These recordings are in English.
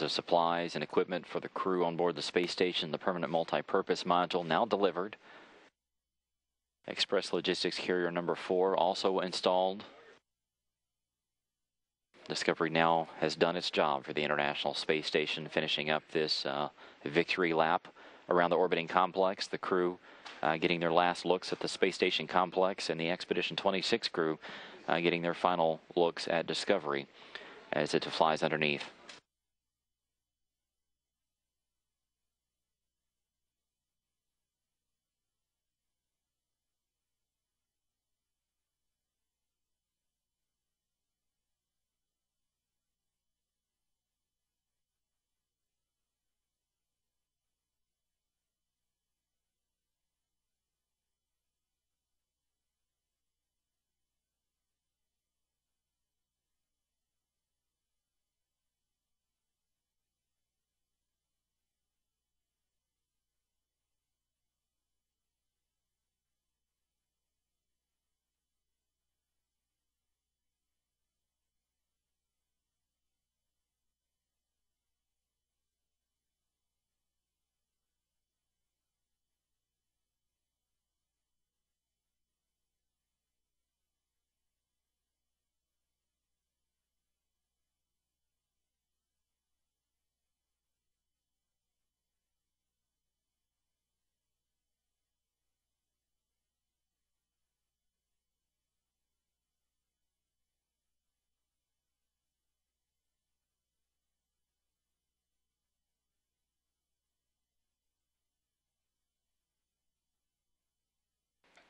of supplies and equipment for the crew on board the space station. The permanent multi-purpose module now delivered. Express Logistics Carrier number 4 also installed. Discovery now has done its job for the International Space Station, finishing up this victory lap around the orbiting complex. The crew getting their last looks at the space station complex, and the Expedition 26 crew getting their final looks at Discovery as it flies underneath.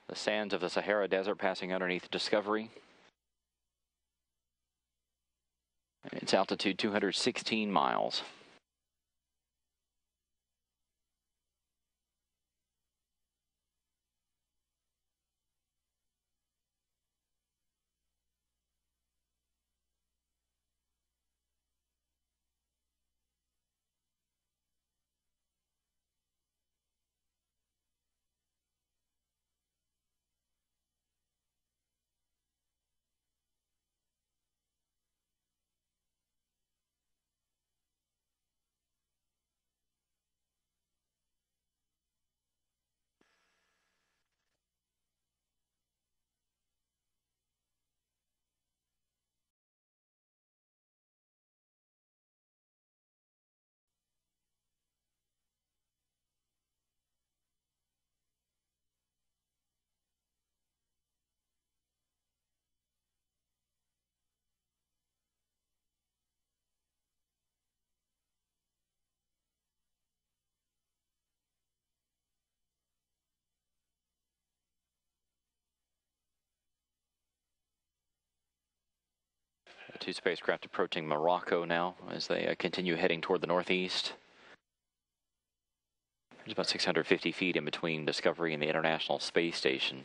The sands of the Sahara Desert passing underneath Discovery. Its altitude 216 miles. The two spacecraft approaching Morocco now as they continue heading toward the northeast. There's about 650 feet in between Discovery and the International Space Station.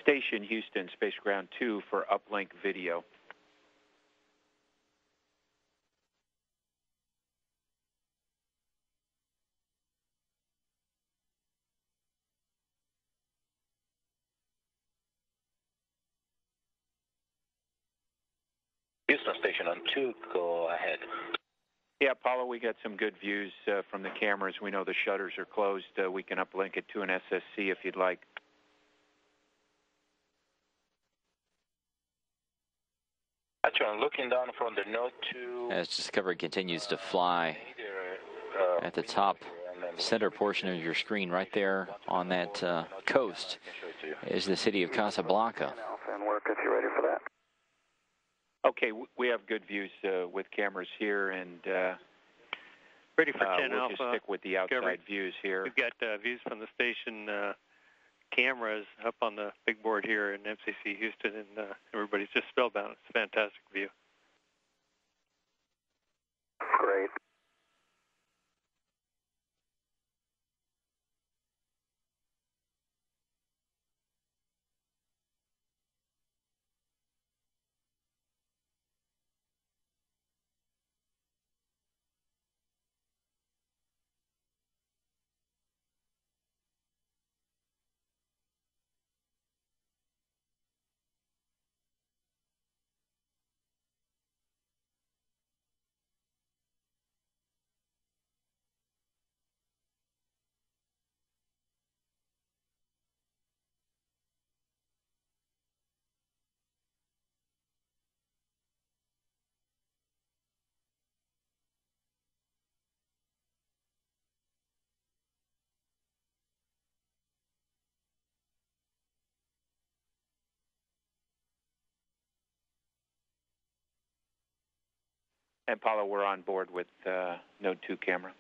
Station Houston, Space Ground 2 for uplink video. Houston Station on 2, go ahead. Yeah, Apollo, we got some good views from the cameras. We know the shutters are closed. We can uplink it to an SSC if you'd like. Actually, I'm looking down from the Note 2. As Discovery continues to fly, at the top center portion of your screen right there on that coast is the city of Casablanca. And work if you're ready for that. Okay, we have good views with cameras here, and ready for 10 we'll Alpha. just stick with the outside Discovery. views here. We've got views from the station cameras up on the big board here in MCC Houston, and everybody's just spellbound. It's a fantastic view. Great. And Paula, we're on board with Node 2 camera.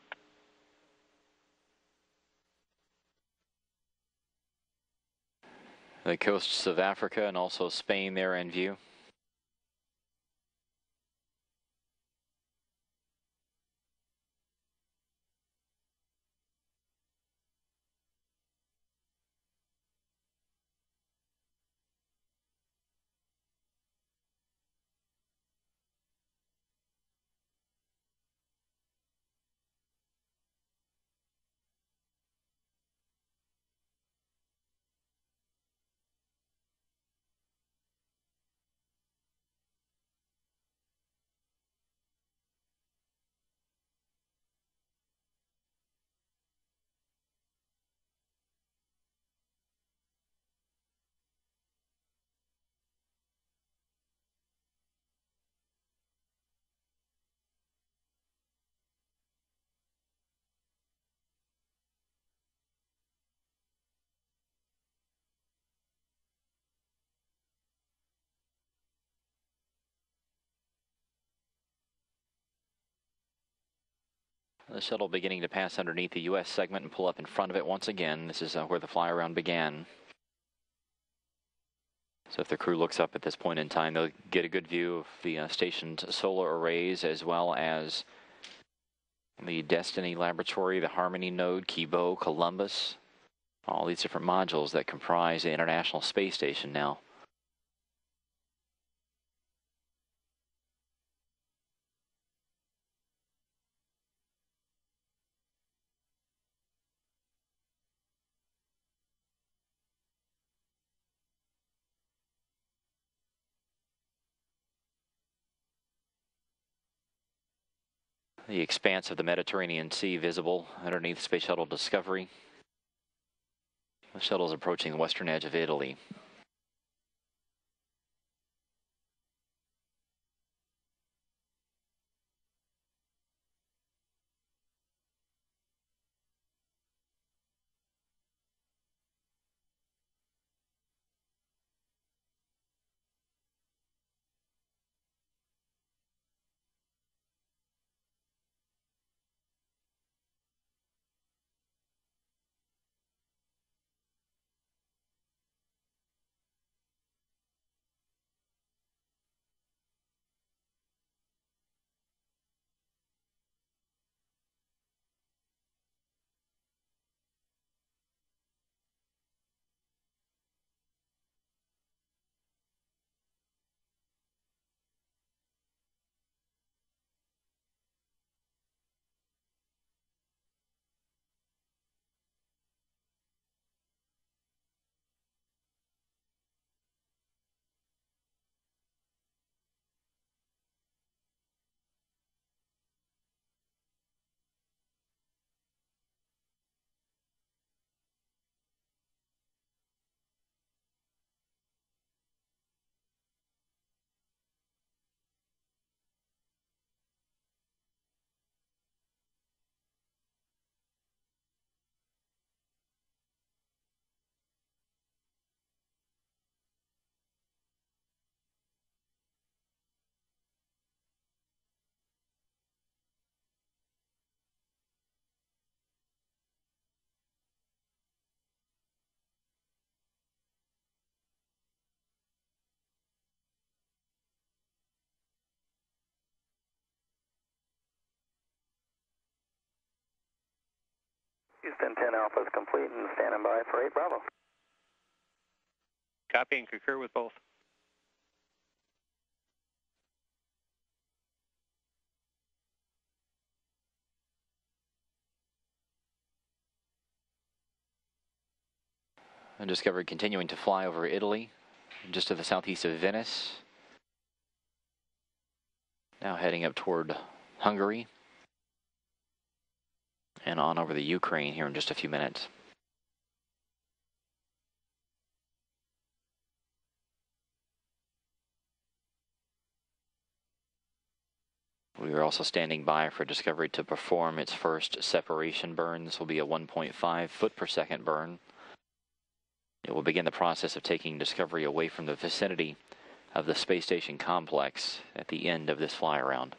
The coasts of Africa and also Spain there in view. The shuttle beginning to pass underneath the U.S. segment and pull up in front of it once again. This is where the fly-around began. So if the crew looks up at this point in time, they'll get a good view of the station's solar arrays, as well as the Destiny Laboratory, the Harmony node, Kibo, Columbus, all these different modules that comprise the International Space Station now. The expanse of the Mediterranean Sea visible underneath Space Shuttle Discovery. The shuttle is approaching the western edge of Italy. Houston 10 Alpha is complete and standing by for 8 Bravo. Copy and concur with both. And Discovery continuing to fly over Italy, just to the southeast of Venice. Now heading up toward Hungary and on over the Ukraine here in just a few minutes. We are also standing by for Discovery to perform its first separation burn. This will be a 1.5 foot per second burn. It will begin the process of taking Discovery away from the vicinity of the space station complex at the end of this fly around.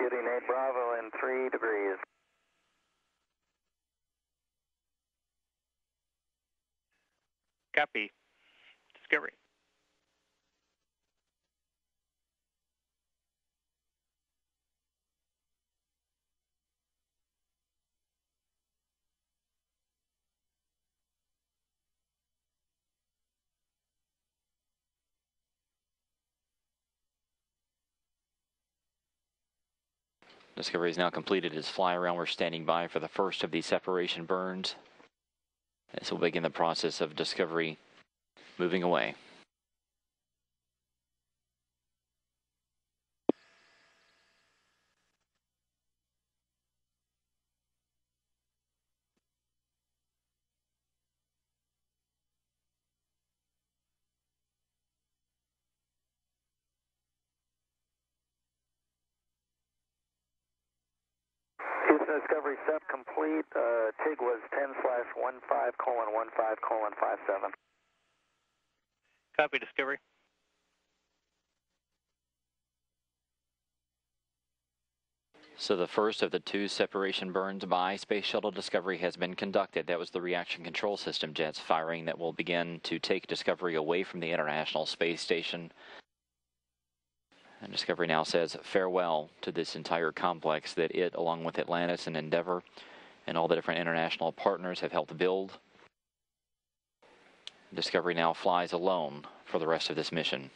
executing 8 Bravo in 3 degrees. Copy. Discovery. Discovery has now completed its fly around. We're standing by for the first of these separation burns. This will begin the process of Discovery moving away. Houston Discovery set complete. TIG was 10/15:15:57. Copy, Discovery. So the first of the 2 separation burns by Space Shuttle Discovery has been conducted. That was the reaction control system jets firing that will begin to take Discovery away from the International Space Station. And Discovery now says farewell to this entire complex that it, along with Atlantis and Endeavour, and all the different international partners have helped build. Discovery now flies alone for the rest of this mission.